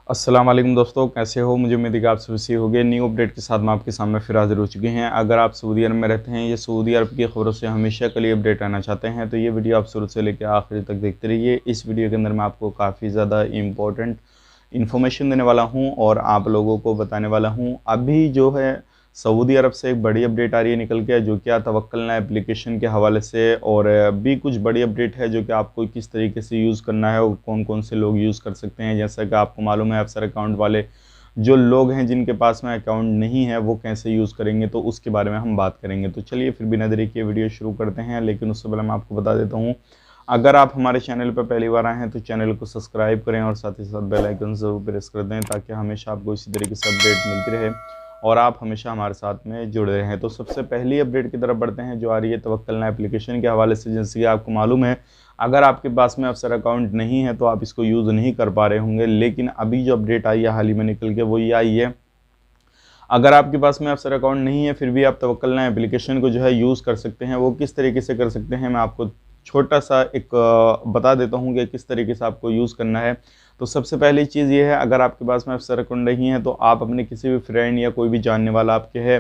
अस्सलाम वालेकुम दोस्तों, कैसे हो। मुझे उम्मीद है कि आप सब सही होंगे। न्यू अपडेट के साथ मैं आपके सामने फिर हाजिर हो चुके हैं। अगर आप सऊदी अरब में रहते हैं या सऊदी अरब की खबरों से हमेशा के लिए अपडेट आना चाहते हैं तो ये वीडियो आप शुरू से लेकर आखिर तक देखते रहिए। इस वीडियो के अंदर मैं आपको काफ़ी ज़्यादा इम्पोर्टेंट इन्फॉर्मेशन देने वाला हूँ और आप लोगों को बताने वाला हूँ। अभी जो है सऊदी अरब से एक बड़ी अपडेट आ रही है निकल के, जो कि तवक्कलना एप्लीकेशन के हवाले से, और भी कुछ बड़ी अपडेट है जो कि आपको किस तरीके से यूज़ करना है और कौन कौन से लोग यूज़ कर सकते हैं। जैसा कि आपको मालूम है, अफसर अकाउंट वाले जो लोग हैं जिनके पास में अकाउंट नहीं है वो कैसे यूज़ करेंगे, तो उसके बारे में हम बात करेंगे। तो चलिए फिर बिना देरी के वीडियो शुरू करते हैं। लेकिन उससे पहले मैं आपको बता देता हूँ, अगर आप हमारे चैनल पर पहली बार आए हैं तो चैनल को सब्सक्राइब करें और साथ ही साथ बेल आइकन ज़रूर प्रेस कर दें, ताकि हमेशा आपको इसी तरीके से अपडेट मिलती रहे और आप हमेशा हमारे साथ में जुड़े रहें। तो सबसे पहली अपडेट की तरफ बढ़ते हैं जो आ रही है तवक्कलना एप्लीकेशन के हवाले से। जैसे कि आपको मालूम है, अगर आपके पास में अफसर अकाउंट नहीं है तो आप इसको यूज़ नहीं कर पा रहे होंगे। लेकिन अभी जो अपडेट आई है हाल ही में निकल के, वो ये आई है, अगर आपके पास में अफसर अकाउंट नहीं है फिर भी आप तवक्कलना एप्लीकेशन को जो है यूज़ कर सकते हैं। वो किस तरीके से कर सकते हैं मैं आपको छोटा सा एक बता देता हूँ कि किस तरीके से आपको यूज़ करना है। तो सबसे पहली चीज़ ये है, अगर आपके पास में अफसर अकाउंट नहीं है तो आप अपने किसी भी फ्रेंड या कोई भी जानने वाला आपके है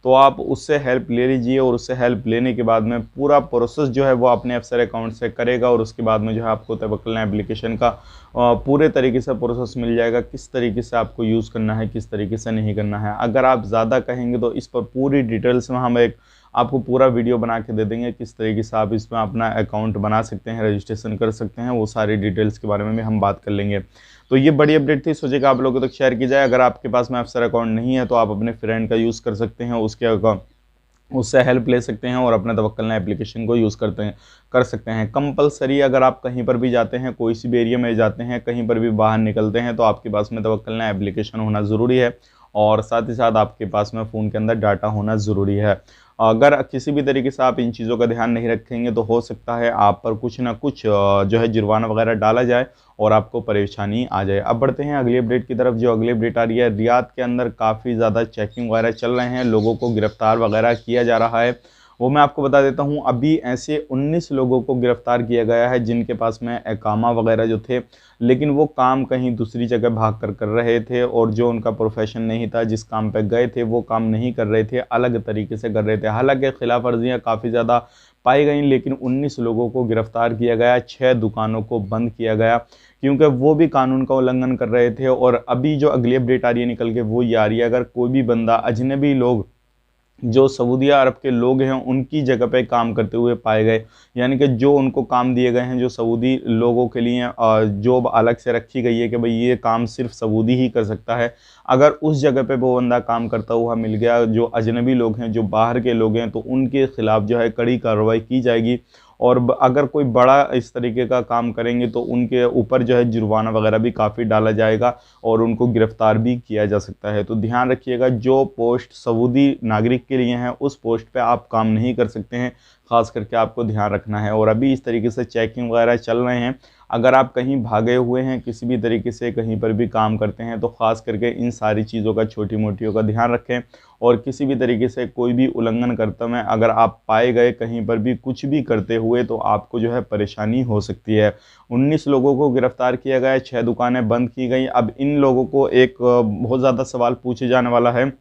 तो आप उससे हेल्प ले लीजिए, और उससे हेल्प लेने के बाद में पूरा प्रोसेस जो है वो अपने अफसर अकाउंट से करेगा, और उसके बाद में जो है आपको तवक्कलना एप्लीकेशन का पूरे तरीके से प्रोसेस मिल जाएगा, किस तरीके से आपको यूज़ करना है, किस तरीके से नहीं करना है। अगर आप ज़्यादा कहेंगे तो इस पर पूरी डिटेल्स में हम एक आपको पूरा वीडियो बना के दे देंगे, किस तरीके से आप इसमें अपना अकाउंट बना सकते हैं, रजिस्ट्रेशन कर सकते हैं, वो सारी डिटेल्स के बारे में भी हम बात कर लेंगे। तो ये बड़ी अपडेट थी, सोचे कि आप लोगों तक शेयर की जाए। अगर आपके पास में अफसर अकाउंट नहीं है तो आप अपने फ्रेंड का यूज़ कर सकते हैं, उसके अकाउंट उससे हेल्प ले सकते हैं और अपने तवक्कलना एप्लीकेशन को यूज़ कर सकते हैं। कंपलसरी अगर आप कहीं पर भी जाते हैं, कोई सी भी एरिया में जाते हैं, कहीं पर भी बाहर निकलते हैं तो आपके पास में तवक्कलना एप्लीकेशन होना ज़रूरी है, और साथ ही साथ आपके पास में फ़ोन के अंदर डाटा होना ज़रूरी है। अगर किसी भी तरीके से आप इन चीज़ों का ध्यान नहीं रखेंगे तो हो सकता है आप पर कुछ ना कुछ जो है जुर्माना वगैरह डाला जाए और आपको परेशानी आ जाए। अब बढ़ते हैं अगली अपडेट की तरफ। जो अगली अपडेट आ रही है, रियाद के अंदर काफ़ी ज़्यादा चेकिंग वगैरह चल रहे हैं, लोगों को गिरफ्तार वगैरह किया जा रहा है। वो मैं आपको बता देता हूँ, अभी ऐसे 19 लोगों को गिरफ्तार किया गया है जिनके पास में इकामा वगैरह जो थे, लेकिन वो काम कहीं दूसरी जगह भाग कर रहे थे, और जो उनका प्रोफेशन नहीं था, जिस काम पे गए थे वो काम नहीं कर रहे थे, अलग तरीके से कर रहे थे। हालांकि खिलाफ वर्जियाँ काफ़ी ज़्यादा पाई गई, लेकिन 19 लोगों को गिरफ्तार किया गया, 6 दुकानों को बंद किया गया, क्योंकि वो भी कानून का उल्लंघन कर रहे थे। और अभी जो अगली अपडेट आ रही है निकल के, वो ये आ रही है, अगर कोई भी बंदा, अजनबी लोग जो सऊदी अरब के लोग हैं उनकी जगह पे काम करते हुए पाए गए, यानी कि जो उनको काम दिए गए हैं जो सऊदी लोगों के लिए जॉब अलग से रखी गई है कि भाई ये काम सिर्फ सऊदी ही कर सकता है, अगर उस जगह पे वो बंदा काम करता हुआ मिल गया, जो अजनबी लोग हैं, जो बाहर के लोग हैं, तो उनके खिलाफ जो है कड़ी कार्रवाई की जाएगी। और अगर कोई बड़ा इस तरीके का काम करेंगे तो उनके ऊपर जो है जुर्माना वगैरह भी काफ़ी डाला जाएगा और उनको गिरफ्तार भी किया जा सकता है। तो ध्यान रखिएगा, जो पोस्ट सऊदी नागरिक के लिए हैं उस पोस्ट पे आप काम नहीं कर सकते हैं, ख़ास करके आपको ध्यान रखना है। और अभी इस तरीके से चेकिंग वगैरह चल रहे हैं, अगर आप कहीं भागे हुए हैं, किसी भी तरीके से कहीं पर भी काम करते हैं, तो ख़ास करके इन सारी चीज़ों का, छोटी मोटियों का ध्यान रखें। और किसी भी तरीके से कोई भी उल्लंघन करते में अगर आप पाए गए कहीं पर भी कुछ भी करते हुए, तो आपको जो है परेशानी हो सकती है। 19 लोगों को गिरफ्तार किया गया है, 6 दुकानें बंद की गई। अब इन लोगों को एक बहुत ज़्यादा सवाल पूछे जाने वाला है,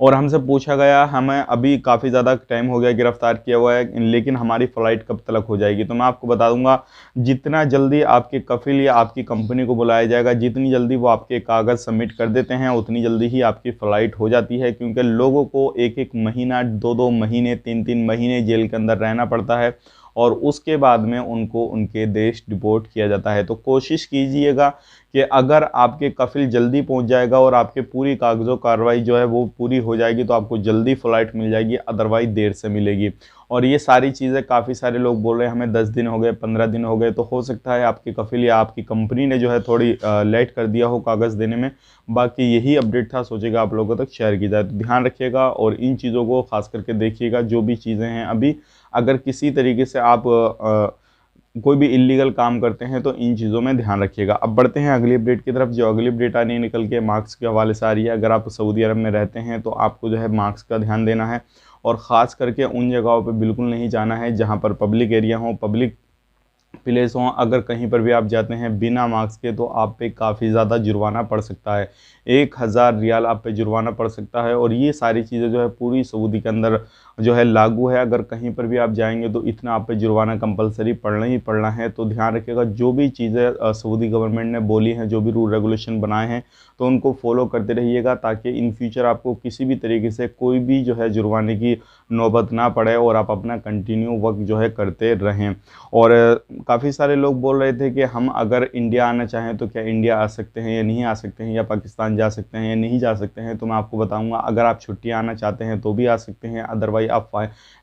और हमसे पूछा गया, हमें अभी काफ़ी ज़्यादा टाइम हो गया गिरफ्तार किया हुआ है, लेकिन हमारी फ़्लाइट कब तक हो जाएगी। तो मैं आपको बता दूंगा, जितना जल्दी आपके कफिल या आपकी कंपनी को बुलाया जाएगा, जितनी जल्दी वो आपके कागज़ सबमिट कर देते हैं, उतनी जल्दी ही आपकी फ़्लाइट हो जाती है, क्योंकि लोगों को एक एक महीना, 2-2 महीने, 3-3 महीने जेल के अंदर रहना पड़ता है, और उसके बाद में उनको उनके देश डिपोर्ट किया जाता है। तो कोशिश कीजिएगा कि अगर आपके कफिल जल्दी पहुंच जाएगा और आपके पूरी कागज़ों कार्रवाई जो है वो पूरी हो जाएगी, तो आपको जल्दी फ़्लाइट मिल जाएगी, अदरवाइज़ देर से मिलेगी। और ये सारी चीज़ें काफ़ी सारे लोग बोल रहे हैं हमें 10 दिन हो गए, 15 दिन हो गए, तो हो सकता है आपके कफिल या आपकी कंपनी ने जो है थोड़ी लेट कर दिया हो कागज़ देने में। बाकी यही अपडेट था, सोचेगा आप लोगों तक शेयर की जाए। तो ध्यान रखिएगा और इन चीज़ों को ख़ास करके देखिएगा, जो भी चीज़ें हैं अभी, अगर किसी तरीके से आप कोई भी इलीगल काम करते हैं तो इन चीज़ों में ध्यान रखिएगा। अब बढ़ते हैं अगली अपडेट की तरफ। जो अगली अपडेट आ रही है निकल के, मार्क्स के हवाले से आ रही है। अगर आप सऊदी अरब में रहते हैं तो आपको जो है मार्क्स का ध्यान देना है, और ख़ास करके उन जगहों पे बिल्कुल नहीं जाना है जहाँ पर पब्लिक एरिया हो, पब्लिक प्लेस हों, अगर कहीं पर भी आप जाते हैं बिना मास्क के तो आप पे काफ़ी ज़्यादा जुर्माना पड़ सकता है। 1000 रियाल आप पे जुर्माना पड़ सकता है। और ये सारी चीज़ें जो है पूरी सऊदी के अंदर जो है लागू है। अगर कहीं पर भी आप जाएंगे तो इतना आप पे जुर्माना कंपलसरी पड़ना ही पड़ना है। तो ध्यान रखिएगा, जो भी चीज़ें सऊदी गवर्नमेंट ने बोली हैं, जो भी रूल रेगुलेशन बनाए हैं, तो उनको फॉलो करते रहिएगा, ताकि इन फ्यूचर आपको किसी भी तरीके से कोई भी जो है जुर्माने की नौबत ना पड़े और आप अपना कंटिन्यू वर्क जो है करते रहें। और काफ़ी सारे लोग बोल रहे थे कि हम अगर इंडिया आना चाहें तो क्या इंडिया आ सकते हैं या नहीं आ सकते हैं, या पाकिस्तान जा सकते हैं या नहीं जा सकते हैं। तो मैं आपको बताऊंगा, अगर आप छुट्टी आना चाहते हैं तो भी आ सकते हैं, अदरवाइज आप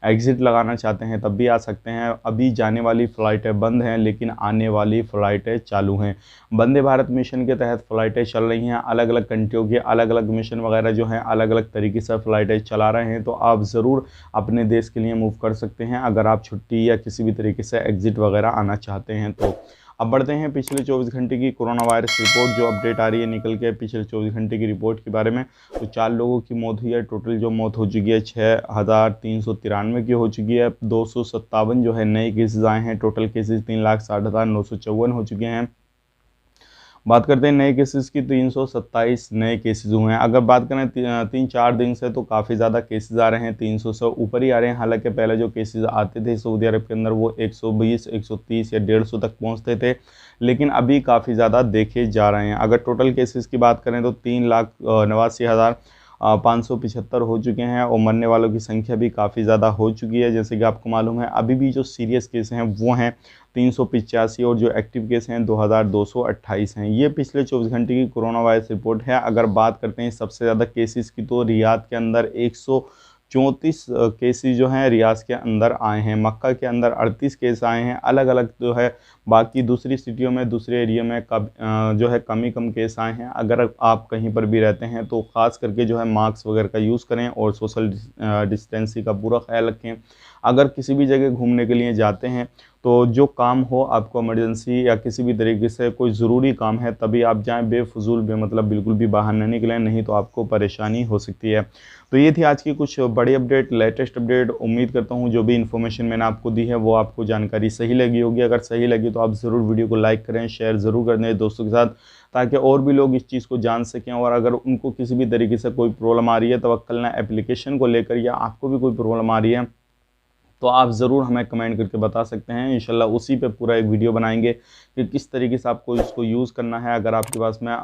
एग्ज़िट लगाना चाहते हैं तब भी आ सकते हैं। अभी जाने वाली फ़्लाइटें बंद हैं, लेकिन आने वाली फ़्लाइटें चालू हैं। वंदे भारत मिशन के तहत फ़्लाइटें चल रही हैं। अलग अलग कंट्रियों के अलग अलग मिशन वगैरह जो हैं अलग अलग तरीके से फ़्लाइटें चला रहे हैं। तो आप ज़रूर अपने देश के लिए मूव कर सकते हैं, अगर आप छुट्टी या किसी भी तरीके से एग्ज़िट वगैरह आना चाहते हैं तो। अब बढ़ते हैं पिछले 24 घंटे की कोरोना वायरस रिपोर्ट जो अपडेट आ रही है निकल के पिछले 24 घंटे की रिपोर्ट के बारे में। तो 4 लोगों की मौत हुई है। टोटल जो मौत हो चुकी है 6393 की हो चुकी है। 257 जो है नए केसेस आए हैं। टोटल केसेस 3,60,954 हो चुके हैं। बात करते हैं नए केसेस की, 327 नए केसेस हुए हैं। अगर बात करें 3-4 दिन से, तो काफ़ी ज़्यादा केसेस आ रहे हैं, 300 से ऊपर ही आ रहे हैं। हालांकि पहले जो केसेस आते थे सऊदी अरब के अंदर वो 120, 130 या 150 तक पहुंचते थे, लेकिन अभी काफ़ी ज़्यादा देखे जा रहे हैं। अगर टोटल केसेस की बात करें तो 3,89,575 हो चुके हैं। और मरने वालों की संख्या भी काफ़ी ज़्यादा हो चुकी है। जैसे कि आपको मालूम है, अभी भी जो सीरियस केस हैं वो हैं 385, और जो एक्टिव केस हैं 2228 हैं। ये पिछले 24 घंटे की कोरोना वायरस रिपोर्ट है। अगर बात करते हैं सबसे ज़्यादा केसेस की, तो रियाद के अंदर 134 केसेस जो हैं रियाद के अंदर आए हैं। मक्का के अंदर 38 केस आए हैं। अलग अलग जो है बाकी दूसरी सिटियों में, दूसरे एरिया में जो है कम ही कम केस आए हैं। अगर आप कहीं पर भी रहते हैं तो ख़ास करके जो है मास्क वगैरह का यूज़ करें और सोशल डिस्टेंसिंग का पूरा ख्याल रखें। अगर किसी भी जगह घूमने के लिए जाते हैं तो जो काम हो, आपको इमरजेंसी या किसी भी तरीके से कोई ज़रूरी काम है तभी आप जाएं। बेफजूल बेमतलब बिल्कुल भी बाहर न निकलें, नहीं तो आपको परेशानी हो सकती है। तो ये थी आज की कुछ बड़ी अपडेट, लेटेस्ट अपडेट। उम्मीद करता हूँ जो भी इन्फॉर्मेशन मैंने आपको दी है वो आपको जानकारी सही लगी होगी। अगर सही लगी तो आप ज़रूर वीडियो को लाइक करें, शेयर ज़रूर कर दें दोस्तों के साथ, ताकि और भी लोग इस चीज़ को जान सकें। और अगर उनको किसी भी तरीके से कोई प्रॉब्लम आ रही है तवक्कल एप्लीकेशन को लेकर, या आपको भी कोई प्रॉब्लम आ रही है, तो आप ज़रूर हमें कमेंट करके बता सकते हैं। इंशाल्लाह उसी पे पूरा एक वीडियो बनाएंगे कि किस तरीके से आपको इसको यूज़ करना है। अगर आपके पास में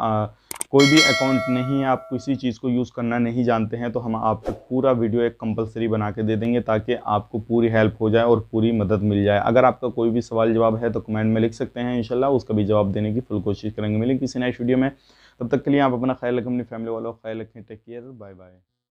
कोई भी अकाउंट नहीं है, आप किसी चीज़ को यूज़ करना नहीं जानते हैं, तो हम आप तक पूरा वीडियो एक कंपलसरी बना के दे देंगे, ताकि आपको पूरी हेल्प हो जाए और पूरी मदद मिल जाए। अगर आपका कोई भी सवाल जवाब है तो कमेंट में लिख सकते हैं, इंशाल्लाह उसका भी जवाब देने की फुल कोशिश करेंगे। मिलेंगे किसी नेक्स्ट वीडियो में, तब तक के लिए आप अपना ख्याल रखें, अपनी फैमिली वालों का ख्याल रखें। Take care, bye bye.